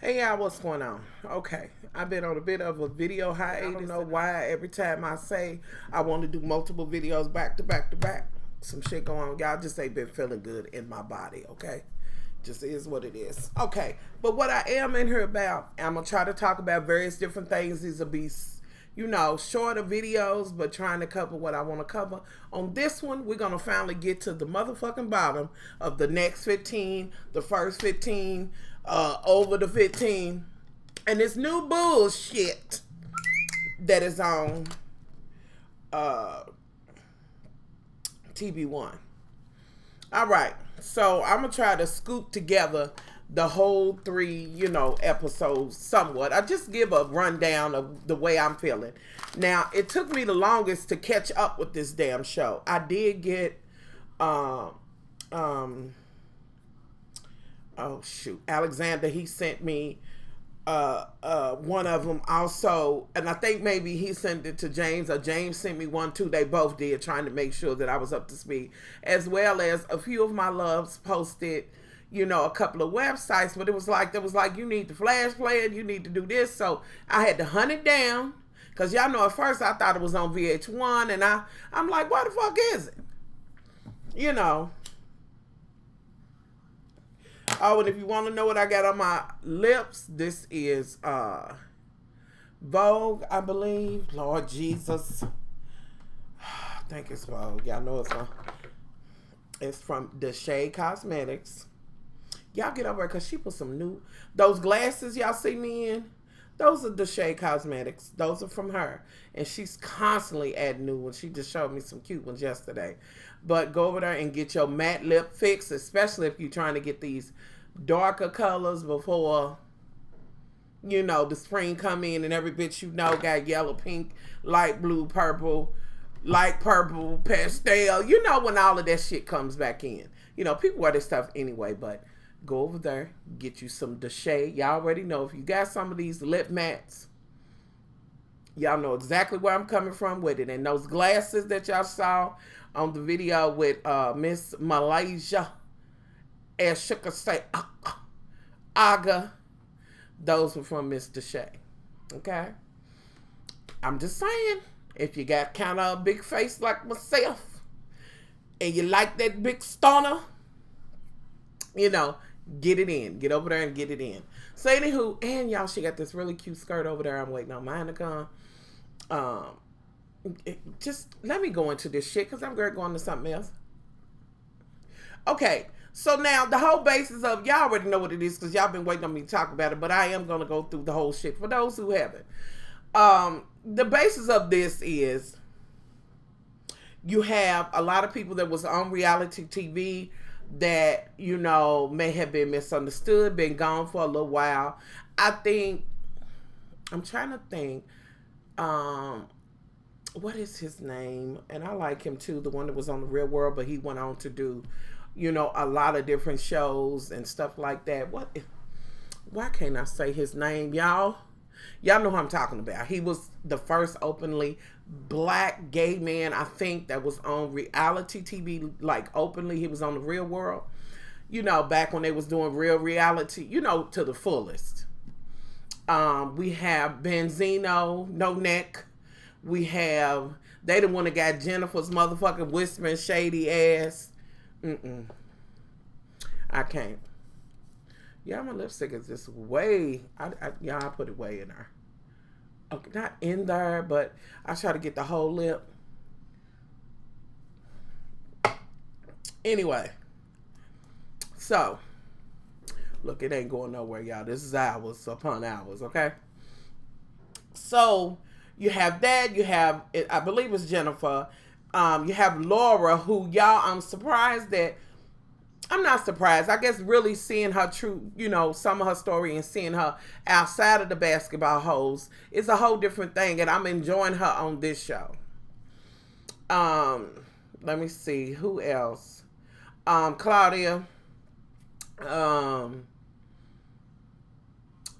Hey y'all, what's going on? Okay, I've been on a bit of a video hiatus. I don't know why every time I say I want to do multiple videos back to back to back, some shit going on. Y'all just ain't been feeling good in my body, okay? Just is what it is. Okay, but what I am in here about, I'm going to try to talk about various different things. These will be, you know, shorter videos, but trying to cover what I want to cover. On this one, we're going to finally get to the motherfucking bottom of the next 15, the first 15, over the 15, and this new bullshit that is on TV1. All right, so I'm gonna try to scoop together the whole 3, you know, episodes somewhat. I just give a rundown of the way I'm feeling. Now, it took me the longest to catch up with this damn show. I did get oh shoot, Alexander, he sent me one of them also, and I think maybe he sent it to James, or James sent me one too. They both did, trying to make sure that I was up to speed, as well as a few of my loves posted, you know, a couple of websites, but it was like you need to flash play it, you need to do this, so I had to hunt it down, because y'all know at first I thought it was on VH1, and I'm like, what the fuck is it, you know. Oh, and if you want to know what I got on my lips, this is Vogue, I believe. Lord Jesus. I think it's Vogue. Y'all know it's from the Shade Cosmetics. Y'all get over it, because she put some new, those glasses y'all see me in, those are the Shade Cosmetics. Those are from her. And she's constantly adding new ones. She just showed me some cute ones yesterday. But go over there and get your matte lip fix, especially if you're trying to get these darker colors before, you know, the spring come in and every bitch you know got yellow, pink, light blue, purple, light purple, pastel. You know when all of that shit comes back in. You know, people wear this stuff anyway, but go over there, get you some Deshay. Y'all already know if you got some of these lip mattes, y'all know exactly where I'm coming from with it. And those glasses that y'all saw on the video with Miss Malaysia, as Sugar say, Aga, those were from Miss Deshay. Okay? I'm just saying, if you got kind of a big face like myself, and you like that big stunner, you know, get it in. Get over there and get it in. So anywho, and y'all, she got this really cute skirt over there. I'm waiting on mine to come. Just let me go into this shit, because I'm going to go on to something else. Okay, so now the whole basis of, y'all already know what it is, because y'all been waiting on me to talk about it, but I am going to go through the whole shit for those who haven't. The basis of this is, you have a lot of people that was on reality TV that, you know, may have been misunderstood, been gone for a little while. I think, I'm trying to think, what is his name? And I like him too, the one that was on The Real World, but he went on to do, you know, a lot of different shows and stuff like that. Why can't I say his name, y'all? Y'all know who I'm talking about. He was the first openly black gay man, I think, that was on reality TV, like openly. He was on The Real World, you know, back when they was doing real reality, you know, to the fullest. We have Benzino, No Neck. We have, they the one that got Jennifer's motherfucking whispering shady ass. I can't. Yeah, my lipstick is just way, I put it way in there. Okay, not in there, but I try to get the whole lip. Anyway. So, look, it ain't going nowhere, y'all. This is hours upon hours, okay? So, you have that. You have, I believe it's Jennifer. You have Laura, who, y'all, I'm surprised that, I'm not surprised. I guess really seeing her true, you know, some of her story and seeing her outside of the basketball hoes is a whole different thing. And I'm enjoying her on this show. Let me see. Who else? Claudia.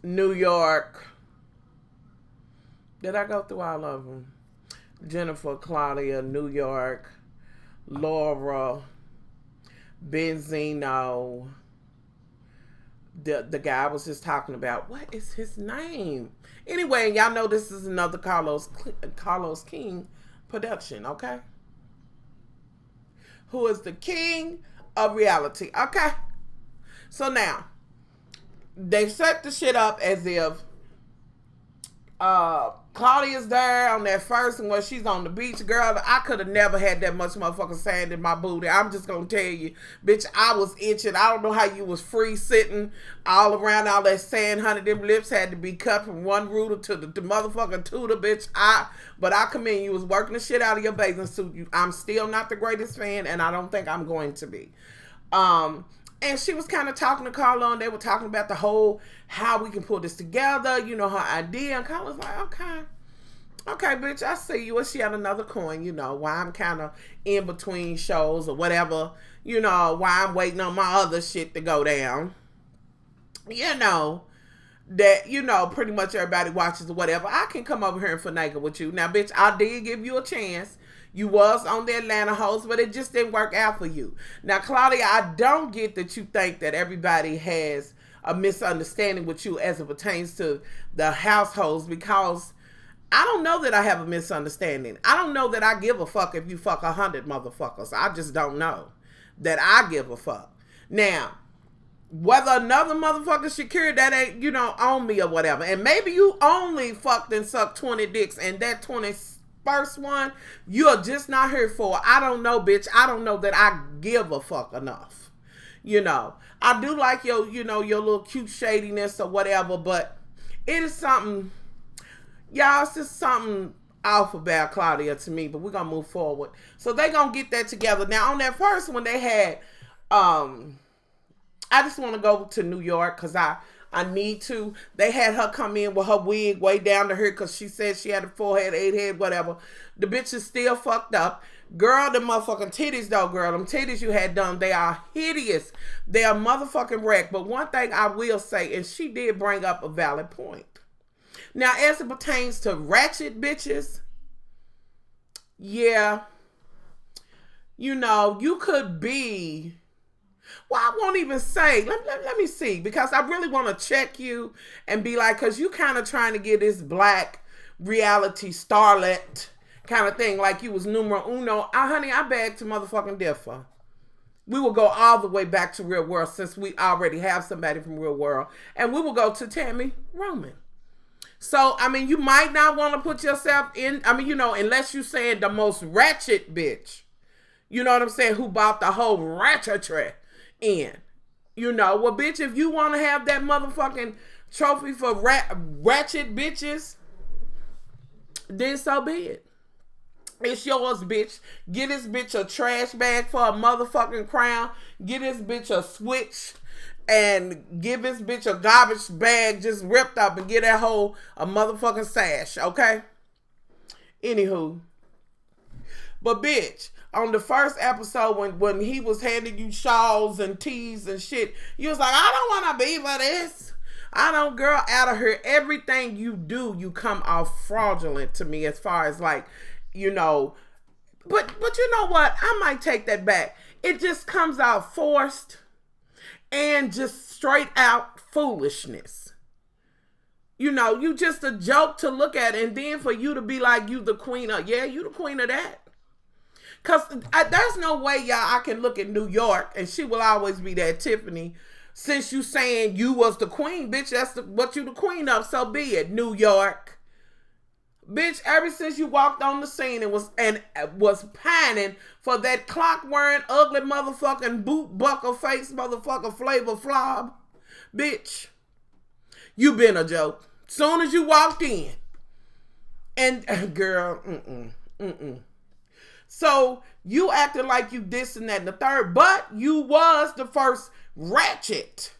New York. Did I go through all of them? Jennifer, Claudia, New York, Laura, Benzino, the guy was just talking about, what is his name? Anyway, y'all know this is another Carlos King production, okay? Who is the king of reality, okay? So now, they set the shit up as if Claudia's there on that first one where she's on the beach. Girl, I could have never had that much motherfucking sand in my booty. I'm just gonna tell you, bitch, I was itching. I don't know how you was free sitting all around all that sand, honey. Them lips had to be cut from one rooter to the motherfucking tutor, bitch. But I commend you. Was working the shit out of your bathing suit. I'm still not the greatest fan, and I don't think I'm going to be. And she was kind of talking to Carla, and they were talking about the whole, how we can pull this together, you know, her idea. And Carla was like, okay, bitch, I see you. And she had another coin, you know, why I'm kind of in between shows or whatever, you know, why I'm waiting on my other shit to go down. You know, that, you know, pretty much everybody watches or whatever. I can come over here and finagle with you. Now, bitch, I did give you a chance. You was on the Atlanta host, but it just didn't work out for you. Now, Claudia, I don't get that you think that everybody has a misunderstanding with you as it pertains to the households, because I don't know that I have a misunderstanding. I don't know that I give a fuck if you fuck 100 motherfuckers. I just don't know that I give a fuck. Now, whether another motherfucker secured, that ain't, you know, on me or whatever. And maybe you only fucked and sucked 20 dicks, and that 21st one you're just not here for. I don't know, bitch. I don't know that I give a fuck enough. You know, I do like your, you know, your little cute shadiness or whatever, but it is something, y'all, it's just something off about Claudia to me, but we're gonna move forward. So they gonna get that together. Now, on that first one, they had, I just want to go to New York because I need to. They had her come in with her wig way down to her because she said she had a forehead, 8 head, whatever. The bitch is still fucked up. Girl, the motherfucking titties though, girl. Them titties you had done, they are hideous. They are motherfucking wreck. But one thing I will say, and she did bring up a valid point. Now, as it pertains to ratchet bitches, yeah, you know, you could be... Well, I won't even say. Let me see, because I really want to check you and be like, because you kind of trying to get this black reality starlet kind of thing, like you was numero uno. Honey, I beg to motherfucking differ. We will go all the way back to Real World, since we already have somebody from Real World, and we will go to Tammy Roman. So, I mean, you might not want to put yourself in, I mean, you know, unless you saying the most ratchet bitch, you know what I'm saying, who bought the whole ratchetry in, you know. Well, bitch, if you want to have that motherfucking trophy for ratchet bitches, then so be it. It's yours, bitch. Get this bitch a trash bag for a motherfucking crown. Get this bitch a switch and give this bitch a garbage bag just ripped up and get that whole a motherfucking sash, okay? Anywho. But bitch, on the first episode when he was handing you shawls and teas and shit, you was like, I don't want to be for this. I don't, girl, out of here. Everything you do, you come off fraudulent to me, as far as like, you know, but you know what? I might take that back. It just comes out forced and just straight out foolishness. You know, you just a joke to look at, and then for you to be like, you the queen of, yeah, you the queen of that. Because there's no way, y'all, I can look at New York, and she will always be that Tiffany. Since you saying you was the queen, bitch, that's what you the queen of, so be it, New York. Bitch, ever since you walked on the scene and was pining for that clock-wearing, ugly motherfucking boot buckle face motherfucker Flavor Flav, bitch, you been a joke. Soon as you walked in. And, girl, So, you acted like you this and that and the third, but you was the first ratchet.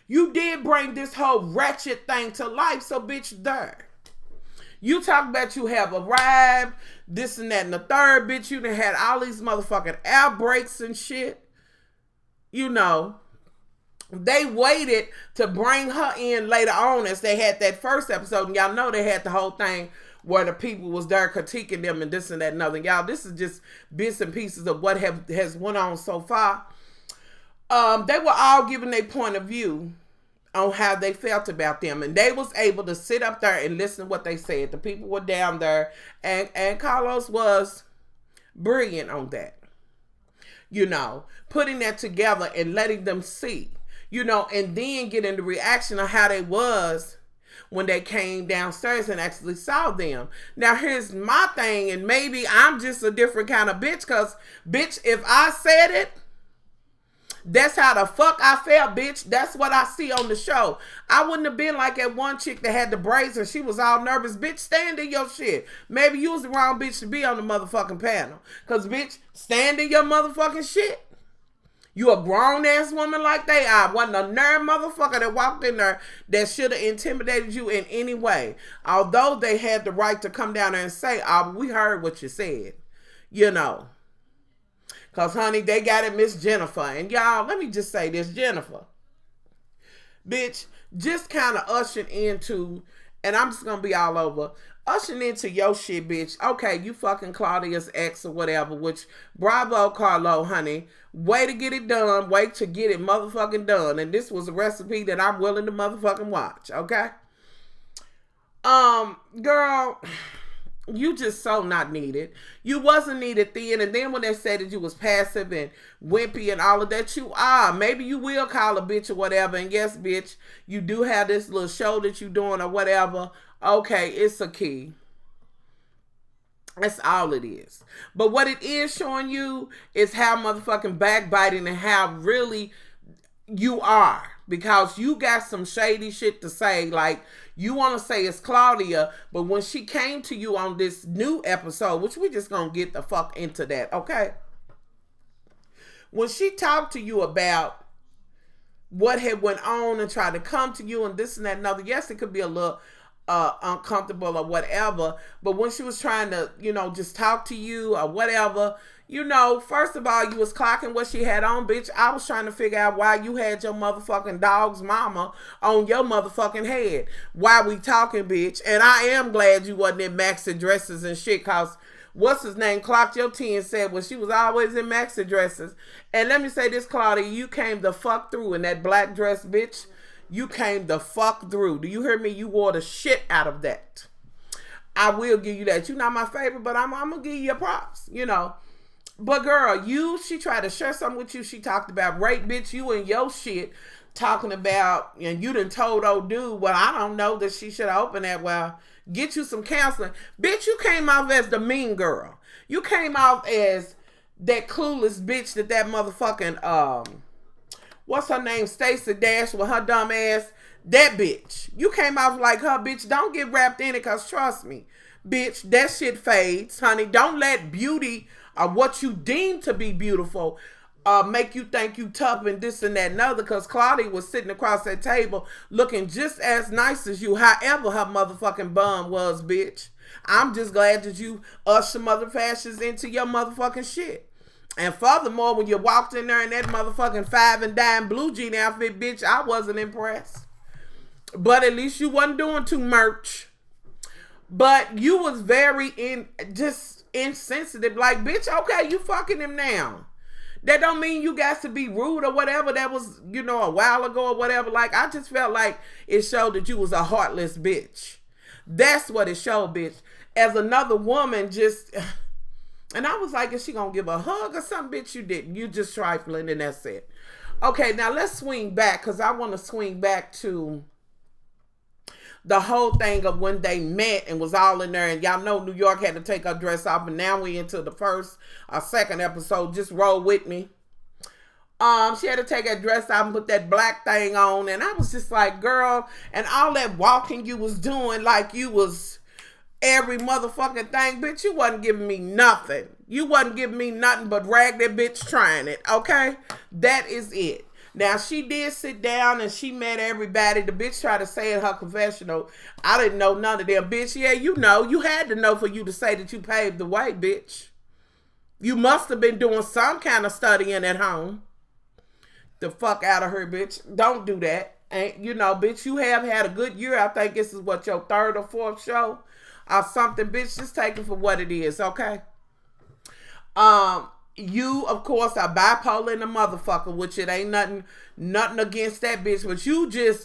You did bring this whole ratchet thing to life, so bitch, there. You talk about you have arrived, this and that and the third, bitch. You done had all these motherfucking outbreaks and shit. You know, they waited to bring her in later on, as they had that first episode. And y'all know they had the whole thing where the people was there critiquing them and this and that and other. Y'all, this is just bits and pieces of what has went on so far. They were all giving their point of view. on how they felt about them. And they was able to sit up there and listen to what they said. The people were down there. And Carlos was brilliant on that. You know, putting that together and letting them see. You know, and then getting the reaction of how they was when they came downstairs and actually saw them. Now, here's my thing, and maybe I'm just a different kind of bitch, because, bitch, if I said it, that's how the fuck I felt, bitch. That's what I see on the show. I wouldn't have been like that one chick that had the braids and she was all nervous. Bitch, stand in your shit. Maybe you was the wrong bitch to be on the motherfucking panel. Because, bitch, stand in your motherfucking shit. You a grown-ass woman like they are. Wasn't a nerve motherfucker that walked in there that should have intimidated you in any way. Although they had the right to come down there and say, oh, we heard what you said. You know. Because, honey, they got it, Miss Jennifer. And, y'all, let me just say this, Jennifer. Bitch, just kind of ushering into, and I'm just going to be all over, ushering into your shit, bitch. Okay, you fucking Claudia's ex or whatever, which, bravo, Carlo, honey. Way to get it done. Way to get it motherfucking done. And this was a recipe that I'm willing to motherfucking watch, okay? Girl, you just so not needed. You wasn't needed then. And then when they said that you was passive and wimpy and all of that, you are. Maybe you will call a bitch or whatever. And yes, bitch, you do have this little show that you doing or whatever. Okay, it's a key. That's all it is. But what it is showing you is how motherfucking backbiting and how really you are. Because you got some shady shit to say. Like, you want to say it's Claudia, but when she came to you on this new episode, which we just gonna get the fuck into that, okay? When she talked to you about what had went on and tried to come to you and this and that and other, yes, it could be a little uncomfortable or whatever, but when she was trying to, you know, just talk to you or whatever, you know, first of all, you was clocking what she had on, bitch. I was trying to figure out why you had your motherfucking dog's mama on your motherfucking head. Why we talking, bitch? And I am glad you wasn't in maxi dresses and shit, cause what's his name clocked your tea and said, well, she was always in maxi dresses. And let me say this, Claudia, you came the fuck through in that black dress, bitch. You came the fuck through. Do you hear me? You wore the shit out of that. I will give you that. You're not my favorite, but I'm going to give you your props, you know. But girl, she tried to share something with you. She talked about rape, bitch. You and your shit talking about, and you done told old dude, well, I don't know that she should have opened that. Well, get you some counseling. Bitch, you came off as the mean girl. You came off as that clueless bitch that motherfucking, what's her name? Stacey Dash with her dumb ass. That bitch. You came off like her, bitch. Don't get wrapped in it, because trust me, bitch, that shit fades, honey. Don't let beauty or what you deem to be beautiful make you think you tough and this and that and other, because Claudia was sitting across that table looking just as nice as you, however her motherfucking bum was, bitch. I'm just glad that you usher mother fashions into your motherfucking shit. And furthermore, when you walked in there in that motherfucking 5 and dime blue jean outfit, bitch, I wasn't impressed. But at least you wasn't doing too much. But you was very insensitive. Like, bitch, okay, you fucking him now. That don't mean you got to be rude or whatever. That was, you know, a while ago or whatever. Like, I just felt like it showed that you was a heartless bitch. That's what it showed, bitch. As another woman, just... And I was like, is she gonna give a hug or something? Bitch, you didn't. You just trifling and that's it. Okay, now let's swing back, because I want to swing back to the whole thing of when they met and was all in there. And y'all know New York had to take her dress off. And now we into the first or second episode. Just roll with me. She had to take her dress off and put that black thing on. And I was just like, girl, and all that walking you was doing like you was... every motherfucking thing, bitch, you wasn't giving me nothing. You wasn't giving me nothing but rag that bitch trying it, okay? That is it. Now, she did sit down and she met everybody. The bitch tried to say in her confessional, I didn't know none of them, bitch. Yeah, you know. You had to know for you to say that you paved the way, bitch. You must have been doing some kind of studying at home. The fuck out of her, bitch. Don't do that. And, you know, bitch, you have had a good year. I think this is what, your third or fourth show? Or something, bitch. Just take it for what it is, okay? You, of course, are bipolar in the motherfucker, which it ain't nothing against that bitch, but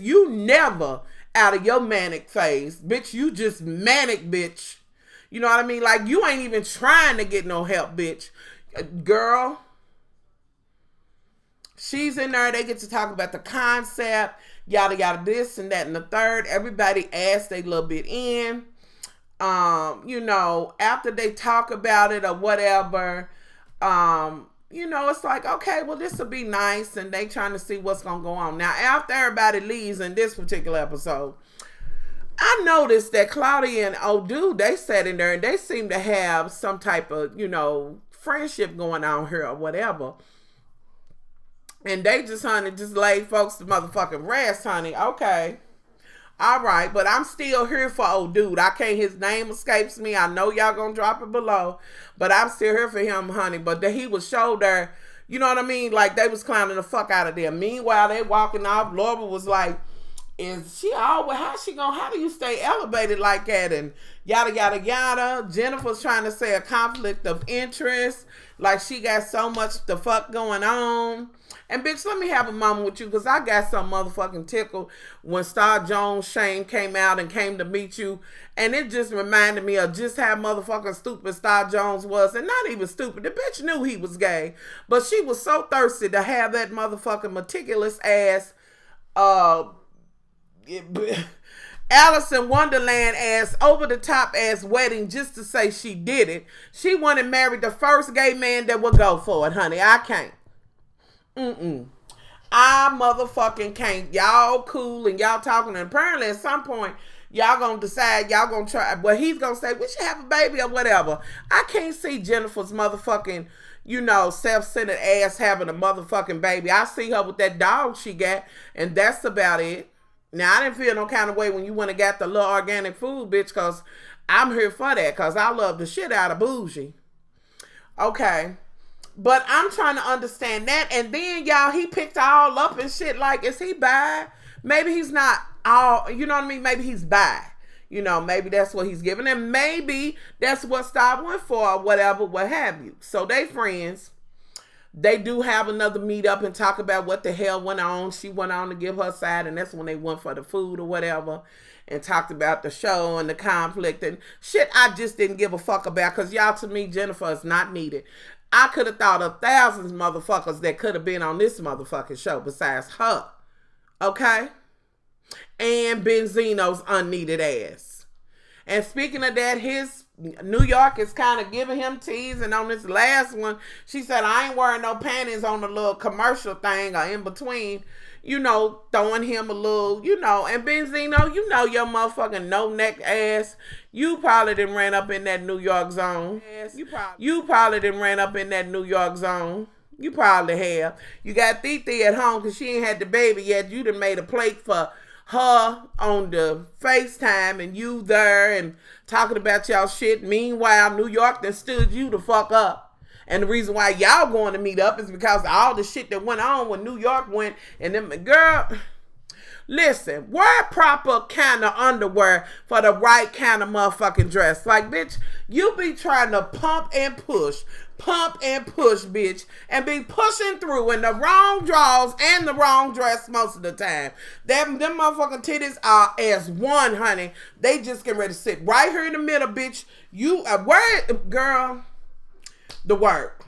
you never out of your manic phase. Bitch, you just manic, bitch. You know what I mean? Like, you ain't even trying to get no help, bitch. Girl, she's in there. They get to talk about the concept, yada, yada, this and that and the third. Everybody adds they little bit in. You know, after they talk about it or whatever, you know, it's like, okay, well, this will be nice, and they trying to see what's gonna go on. Now, after everybody leaves in this particular episode, I noticed that Claudia and old dude, they sat in there and they seem to have some type of, you know, friendship going on here or whatever. And they just, honey, just laid folks to motherfucking rest, honey. Okay. All right, but I'm still here for old dude. I can't, his name escapes me. I know y'all gonna drop it below, but I'm still here for him, honey. But he was showed there, you know what I mean? Like, they was clowning the fuck out of there. Meanwhile, they walking off. Laura was like, is she always, how do you stay elevated like that? And yada, yada, yada. Jennifer's trying to say a conflict of interest. Like, she got so much the fuck going on. And bitch, let me have a moment with you, because I got some motherfucking tickle when Star Jones Shane came out and came to meet you. And it just reminded me of just how motherfucking stupid Star Jones was. And not even stupid. The bitch knew he was gay. But she was so thirsty to have that motherfucking meticulous ass, Alice in Wonderland ass, over the top ass wedding just to say she did it. She wanted married the first gay man that would go for it, honey. I can't. I motherfucking can't. Y'all cool and y'all talking, and apparently at some point y'all gonna decide y'all gonna try. Well, he's gonna say we should have a baby or whatever. I can't see Jennifer's motherfucking, you know, self-centered ass having a motherfucking baby. I see her with that dog she got, and that's about it. Now, I didn't feel no kind of way when you went and got the little organic food, bitch, because I'm here for that, because I love the shit out of bougie. Okay. But I'm trying to understand that. And then, y'all, he picked all up and shit. Like, is he bi? Maybe he's not all, you know what I mean? Maybe he's bi. You know, maybe that's what he's giving. And maybe that's what Star went for or whatever, what have you. So they friends. They do have another meet up and talk about what the hell went on. She went on to give her side, and that's when they went for the food or whatever and talked about the show and the conflict and shit I just didn't give a fuck about, because y'all, to me, Jennifer is not needed. I could have thought of thousands of motherfuckers that could have been on this motherfucking show besides her. Okay? And Benzino's unneeded ass. And speaking of that, his New York is kind of giving him tease. And on this last one, she said, I ain't wearing no panties on the little commercial thing or in between. You know, throwing him a little, you know. And Benzino, you know your motherfucking no-neck ass. You probably done ran up in that New York zone. You probably done ran up in that New York zone. You probably have. You got Titi at home because she ain't had the baby yet. You done made a plate for her on the FaceTime and you there and talking about y'all shit. Meanwhile, New York done stood you the fuck up. And the reason why y'all going to meet up is because of all the shit that went on when New York went. And them, girl, listen, wear proper kind of underwear for the right kind of motherfucking dress. Like, bitch, you be trying to pump and push, bitch, and be pushing through in the wrong drawers and the wrong dress most of the time. Them motherfucking titties are as one, honey. They just get ready to sit right here in the middle, bitch. You, where, girl, the work.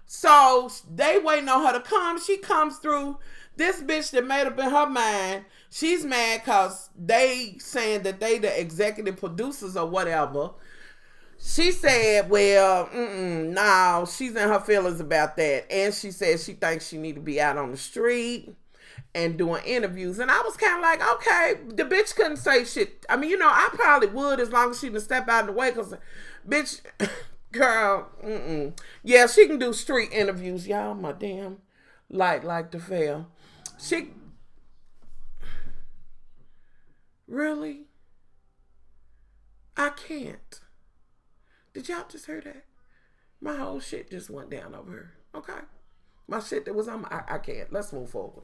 So they waiting on her to come. She comes through. This bitch that made up in her mind, she's mad because they saying that they the executive producers or whatever. She said, well, no, she's in her feelings about that. And she said she thinks she need to be out on the street and doing interviews. And I was kind of like, okay, the bitch couldn't say shit. I mean, you know, I probably would as long as she didn't step out of the way, because, bitch, girl, yeah, she can do street interviews. Y'all, my damn light like to fail. She, really? I can't. Did y'all just hear that? My whole shit just went down over here. Okay. My shit that was on my, I can't. Let's move forward.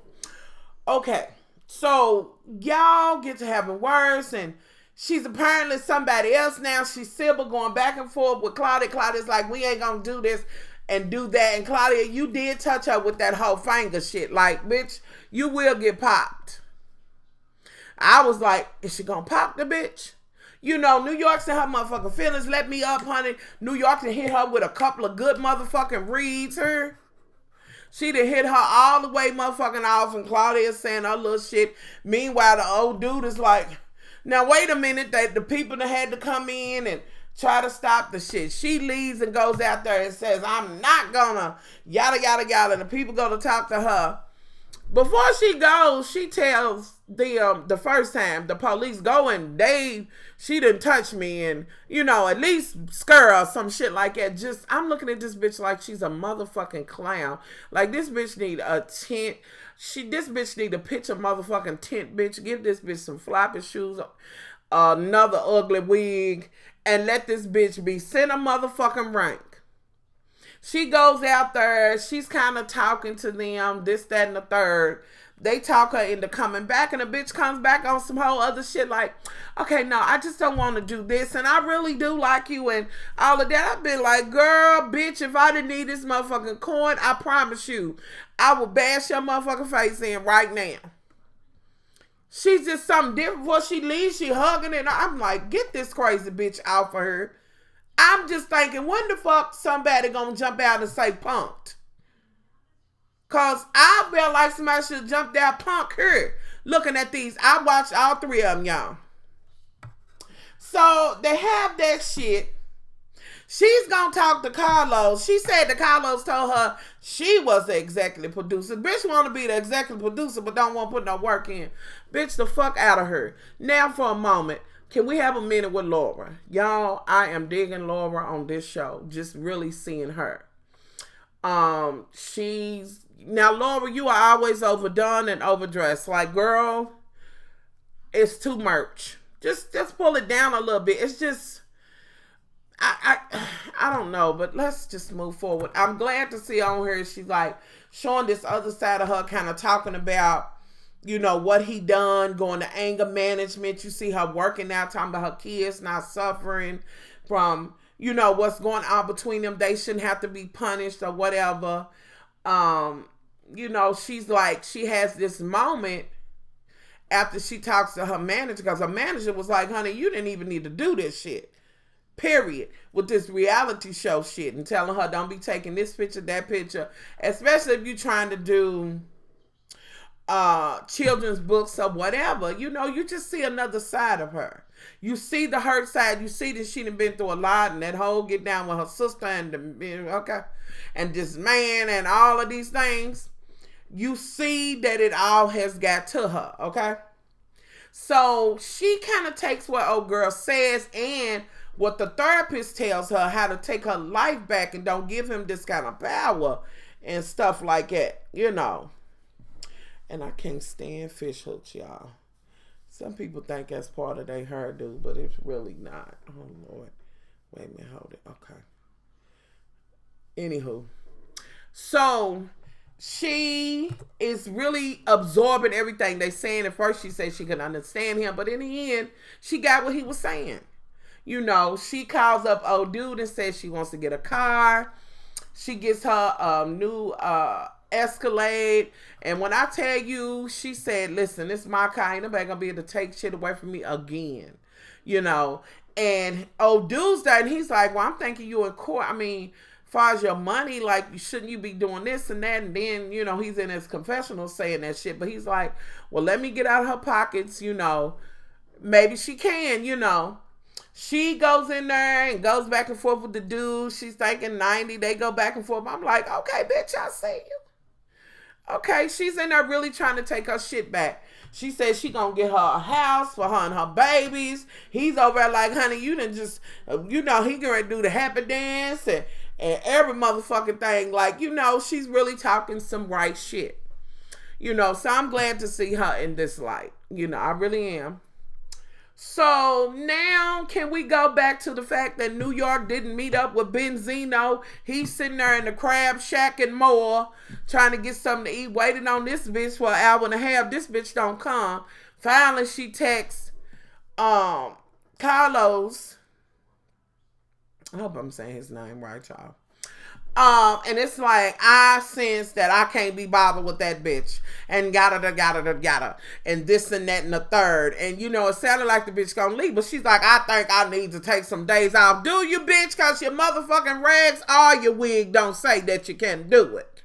Okay. So y'all get to having words, and She's apparently somebody else now. She's Sybil going back and forth with Claudia. Claudia's like, we ain't gonna do this and do that. And Claudia, you did touch her with that whole finger shit. Like, bitch, you will get popped. I was like, is she gonna pop the bitch? You know, New York's in her motherfucking feelings. Let me up, honey. New York done hit her with a couple of good motherfucking reads her. She done hit her all the way motherfucking off, and Claudia's saying her little shit. Meanwhile, the old dude is like, now wait a minute, that the people that had to come in and try to stop the shit. She leaves and goes out there and says, I'm not gonna, yada, yada, yada. And the people go to talk to her. Before she goes, she tells the first time the police go and she didn't touch me, and you know, at least scare or some shit like that. Just, I'm looking at this bitch like she's a motherfucking clown. Like, this bitch need a tent. This bitch need a picture motherfucking tent, bitch. Give this bitch some floppy shoes, another ugly wig, and let this bitch be center motherfucking rank. She goes out there. She's kind of talking to them, this, that, and the third. They talk her into coming back, and the bitch comes back on some whole other shit like, okay, no, I just don't want to do this, and I really do like you, and all of that. I've been like, girl, bitch, if I didn't need this motherfucking coin, I promise you, I will bash your motherfucking face in right now. She's just something different. Before she leaves, she hugging it. I'm like, get this crazy bitch out for her. I'm just thinking, when the fuck somebody gonna jump out and say punked? Cause I feel like somebody should jump out punk her. Looking at these, I watched all three of them, y'all. So they have that shit. She's gonna talk to Carlos. She said that Carlos told her she was the executive producer. Bitch want to be the executive producer, but don't want to put no work in. Bitch, the fuck out of her. Now for a moment, can we have a minute with Laura? Y'all, I am digging Laura on this show. Just really seeing her. Now, Laura, you are always overdone and overdressed. Like, girl, it's too much. Just pull it down a little bit. It's just, I don't know, but let's just move forward. I'm glad to see on her. She's like showing this other side of her, kind of talking about, you know, what he done, going to anger management. You see her working out, talking about her kids not suffering from, you know, what's going on between them. They shouldn't have to be punished or whatever. You know, she's like, she has this moment after she talks to her manager, because her manager was like, honey, you didn't even need to do this shit. Period. With this reality show shit, and telling her, don't be taking this picture, that picture, especially if you're trying to do children's books or whatever. You know, you just see another side of her. You see the hurt side. You see that she done been through a lot, and that whole get down with her sister and and this man and all of these things. You see that it all has got to her, okay? So she kind of takes what old girl says and what the therapist tells her, how to take her life back and don't give him this kind of power and stuff like that, you know. And I can't stand fish hooks, y'all. Some people think that's part of their hairdo, but it's really not. Oh, Lord. Wait a minute, hold it. Okay. Anywho. So she is really absorbing everything they saying. At first she said she could understand him, but in the end, she got what he was saying. You know, she calls up old dude and says she wants to get a car. She gets her a new Escalade. And when I tell you, she said, listen, this is my car. Ain't nobody gonna be able to take shit away from me again. You know, and old dude's there, and he's like, well, I'm thinking you in court. I mean, far as your money, like, shouldn't you be doing this and that? And then, you know, he's in his confessional saying that shit. But he's like, well, let me get out of her pockets, you know. Maybe she can, you know. She goes in there and goes back and forth with the dude. She's thinking 90. They go back and forth. I'm like, okay, bitch, I see you. Okay, she's in there really trying to take her shit back. She says she gonna get her a house for her and her babies. He's over there like, honey, you done just, you know, he gonna do the happy dance and every motherfucking thing. Like, you know, she's really talking some right shit. You know, so I'm glad to see her in this light. You know, I really am. So now can we go back to the fact that New York didn't meet up with Benzino? He's sitting there in the crab shack and more trying to get something to eat, waiting on this bitch for an hour and a half. This bitch don't come. Finally she texts Carlos, I hope I'm saying his name right, y'all. And it's like, I sense that I can't be bothered with that bitch. And gotta. And this and that and the third. And you know, it sounded like the bitch gonna leave. But she's like, I think I need to take some days off. Do you, bitch? Cause your motherfucking rags or your wig don't say that you can do it.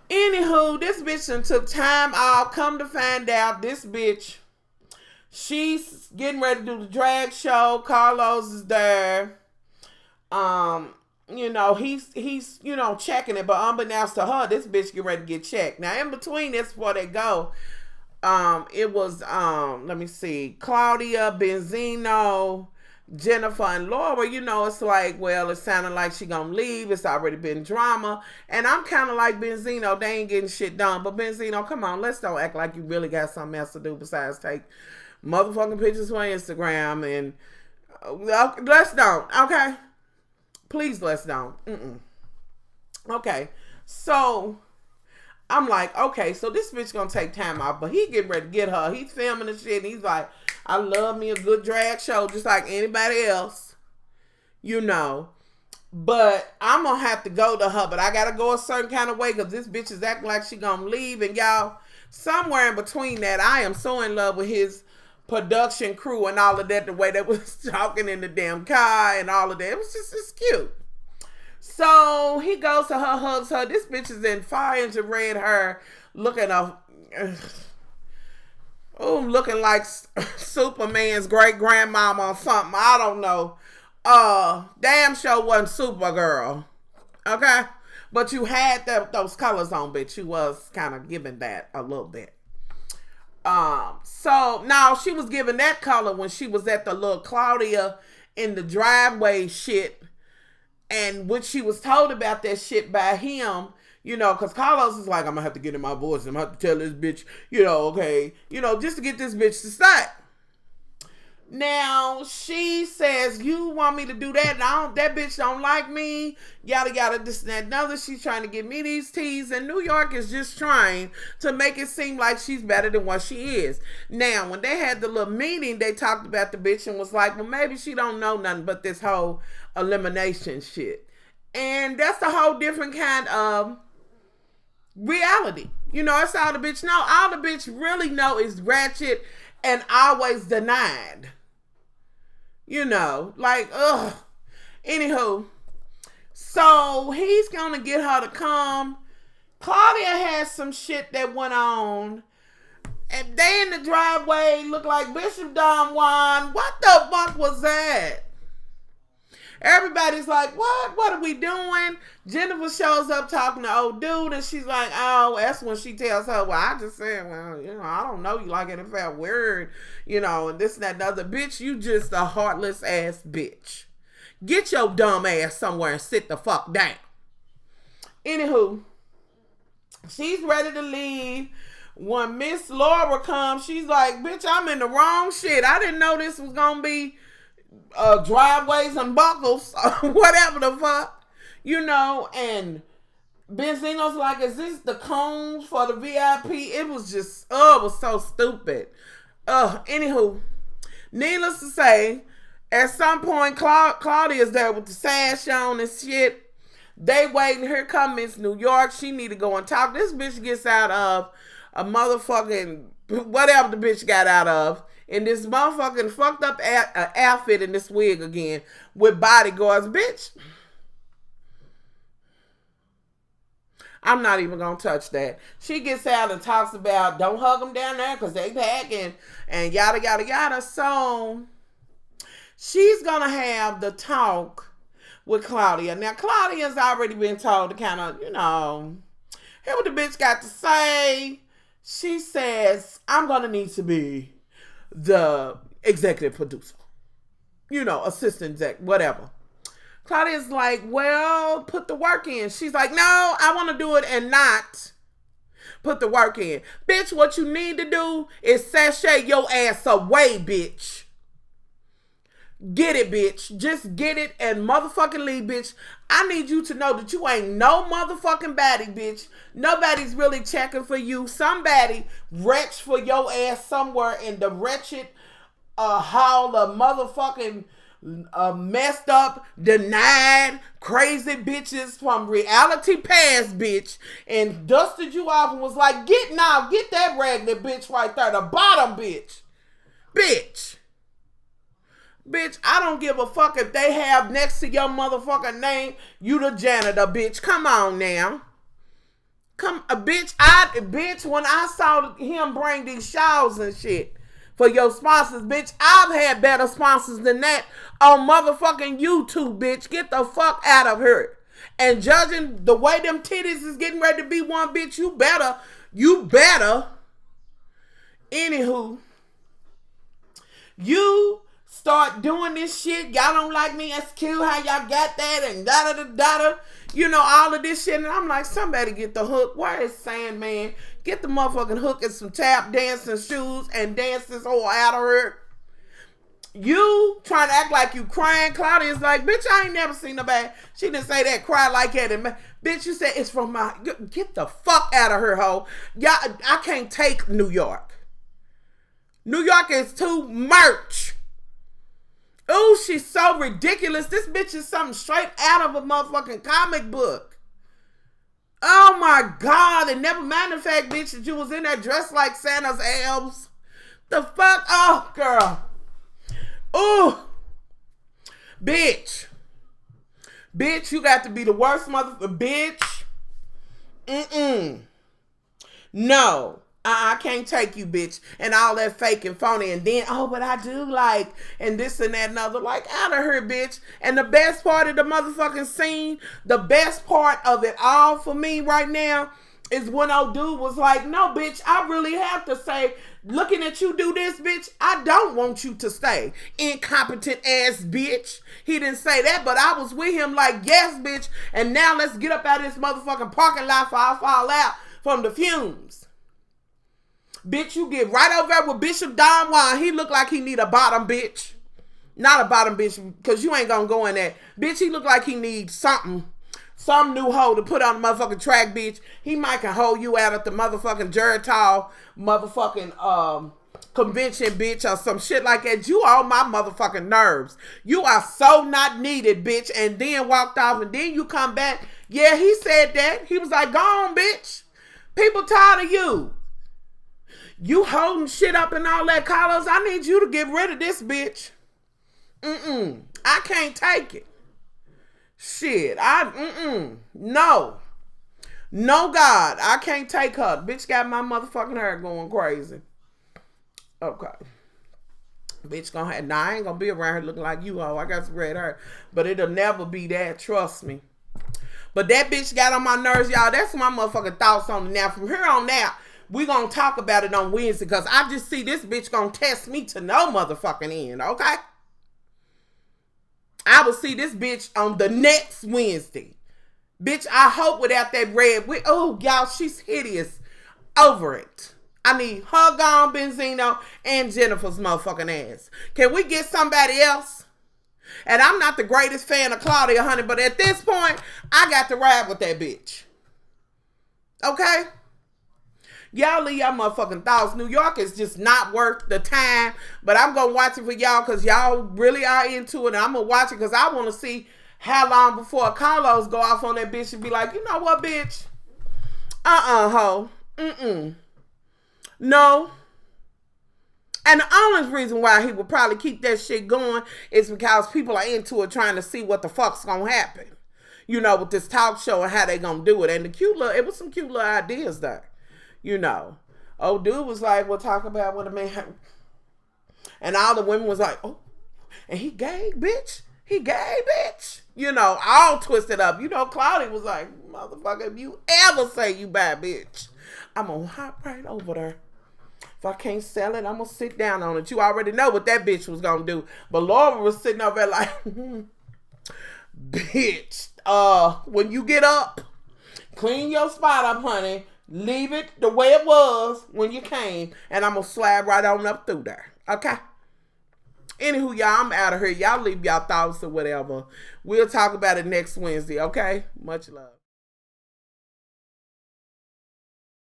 Anywho, this bitch done took time off. Come to find out, this bitch, she's getting ready to do the drag show. Carlos is there. You know, he's you know, checking it, but unbeknownst to her, this bitch get ready to get checked. Now, in between this, before they go, it was, let me see, Claudia, Benzino, Jennifer, and Laura. You know, it's like, well, it sounded like she gonna leave. It's already been drama. And I'm kind of like Benzino. They ain't getting shit done. But Benzino, come on, let's don't act like you really got something else to do besides take motherfucking pictures for Instagram. And let's don't, okay? Please, let's don't. Okay, so I'm like, okay, so this bitch gonna take time off, but he getting ready to get her. He's filming the shit, and he's like, I love me a good drag show just like anybody else, you know. But I'm gonna have to go to her, but I gotta go a certain kind of way because this bitch is acting like she gonna leave. And y'all, somewhere in between that, I am so in love with his production crew and all of that, the way they was talking in the damn car and all of that. It was just, it's cute. So he goes to her, hugs her. This bitch is in fire and red hair, looking looking like Superman's great grandmama or something. I don't know. Damn sure wasn't Supergirl. Okay? But you had those colors on, bitch. You was kind of giving that a little bit. So now she was giving that color when she was at the little Claudia in the driveway shit, and when she was told about that shit by him, you know, because Carlos is like, I'm gonna have to get in my voice, I'm gonna have to tell this bitch, you know, okay, you know, just to get this bitch to stop. Now she says, you want me to do that? And that bitch don't like me, yada, this and that, another. She's trying to give me these teas, and New York is just trying to make it seem like she's better than what she is. Now, when they had the little meeting, they talked about the bitch and was like, well, maybe she don't know nothing but this whole elimination shit. And that's a whole different kind of reality. You know, that's all the bitch know. All the bitch really know is ratchet and always denied. You know, like, ugh. Anywho, so he's gonna get her to come. Claudia has some shit that went on, and they in the driveway look like Bishop Don Juan. What the fuck was that? Everybody's like, what are we doing? Jennifer shows up talking to old dude, and she's like, oh, that's when she tells her, well, I just said, well, you know, I don't know you like it if that word, you know, and this and that and other. Bitch, you just a heartless ass bitch. Get your dumb ass somewhere and sit the fuck down. Anywho, she's ready to leave. When Miss Laura comes, she's like, bitch, I'm in the wrong shit. I didn't know this was gonna be driveways and buckles, whatever the fuck, you know. And Benzino's like, is this the cones for the VIP? It was just, it was so stupid. Anywho, needless to say, at some point, Claudia's there with the sash on and shit. They waiting. Here comes Miss New York. She need to go and talk. This bitch gets out of a motherfucking, whatever the bitch got out of, in this motherfucking fucked up outfit in this wig again with bodyguards. Bitch, I'm not even gonna touch that. She gets out and talks about don't hug them down there because they packing and yada. So she's gonna have the talk with Claudia. Now Claudia's already been told to kind of, you know, hear what the bitch got to say. She says, I'm gonna need to be the executive producer, you know, assistant exec, whatever. Claudia's like, well, put the work in. She's like, no, I want to do it and not put the work in. Bitch, what you need to do is sashay your ass away, bitch. Get it, bitch. Just get it and motherfucking leave, bitch. I need you to know that you ain't no motherfucking body, bitch. Nobody's really checking for you. Somebody wretched for your ass somewhere in the wretched a haul of motherfucking messed up, denied, crazy bitches from reality past, bitch, and dusted you off and was like, get that raggedy bitch right there, the bottom bitch. Bitch, I don't give a fuck if they have next to your motherfucking name, you the janitor, bitch. Come on now. Bitch, when I saw him bring these showers and shit for your sponsors, bitch, I've had better sponsors than that on motherfucking YouTube, bitch. Get the fuck out of here. And judging the way them titties is getting ready to be one, bitch, you better. Anywho, you start doing this shit. Y'all don't like me. That's cute how y'all got that and da-da-da-da-da. You know, all of this shit. And I'm like, somebody get the hook. Where is Sandman? Get the motherfucking hook and some tap dancing shoes and dance this whole out of her. You trying to act like you crying. Claudia's like, bitch, I ain't never seen nobody. She didn't say that, cry like that. And bitch, you said it's from my... Get the fuck out of her, hoe. Y'all, I can't take New York. New York is too merch. Ooh, she's so ridiculous. This bitch is something straight out of a motherfucking comic book. Oh my God. And never mind the fact, bitch, that you was in there dressed like Santa's elves. The fuck? Oh, girl. Ooh. Bitch. Bitch, you got to be the worst motherfucker. Bitch. No. I can't take you, bitch, and all that fake and phony, and then, oh, but I do like, and this and that and other, like, out of here, bitch. And the best part of the motherfucking scene, the best part of it all for me right now is when old dude was like, no, bitch, I really have to say, looking at you do this, bitch, I don't want you to stay. Incompetent ass bitch. He didn't say that, but I was with him like, yes, bitch, and now let's get up out of this motherfucking parking lot before I fall out from the fumes. Bitch, you get right over there with Bishop Don Juan. He look like he need a bottom bitch. Not a bottom bitch, because you ain't gonna go in there. Bitch, he look like he needs something. Some new hoe to put on the motherfucking track, bitch. He might can hold you out at the motherfucking Geritol motherfucking convention, bitch, or some shit like that. You on my motherfucking nerves. You are so not needed, bitch. And then walked off, and then you come back. Yeah, he said that. He was like, go on, bitch. People tired of you. You holding shit up and all that, Carlos. I need you to get rid of this bitch. I can't take it. Shit. No. No, God. I can't take her. Bitch got my motherfucking hair going crazy. Okay. Bitch gonna have... Nah, I ain't gonna be around here looking like you, ho. I got some red hair. But it'll never be that. Trust me. But that bitch got on my nerves, y'all. That's my motherfucking thoughts on it now. From here on out, we gonna talk about it on Wednesday because I just see this bitch gonna test me to no motherfucking end, okay? I will see this bitch on the next Wednesday. Bitch, I hope without that red wig. Oh, y'all, she's hideous. Over it. I need her gone, Benzino, and Jennifer's motherfucking ass. Can we get somebody else? And I'm not the greatest fan of Claudia, honey, but at this point, I got to ride with that bitch. Okay? Y'all leave y'all motherfucking thoughts. New York is just not worth the time. But I'm going to watch it for y'all because y'all really are into it. And I'm going to watch it because I want to see how long before Carlos go off on that bitch and be like, you know what, bitch? Ho. No. And the only reason why he would probably keep that shit going is because people are into it trying to see what the fuck's going to happen. You know, with this talk show and how they going to do it. And it was some cute little ideas there. You know, old dude was like, we'll talk about what a man. And all the women was like, oh, and he gay, bitch. He gay, bitch. You know, all twisted up. You know, Claudia was like, motherfucker, if you ever say you bad, bitch, I'm going to hop right over there. If I can't sell it, I'm going to sit down on it. You already know what that bitch was going to do. But Laura was sitting over there like, bitch, when you get up, clean your spot up, honey. Leave it the way it was when you came. And I'm going to slide right on up through there. Okay? Anywho, y'all, I'm out of here. Y'all leave y'all thoughts or whatever. We'll talk about it next Wednesday. Okay? Much love.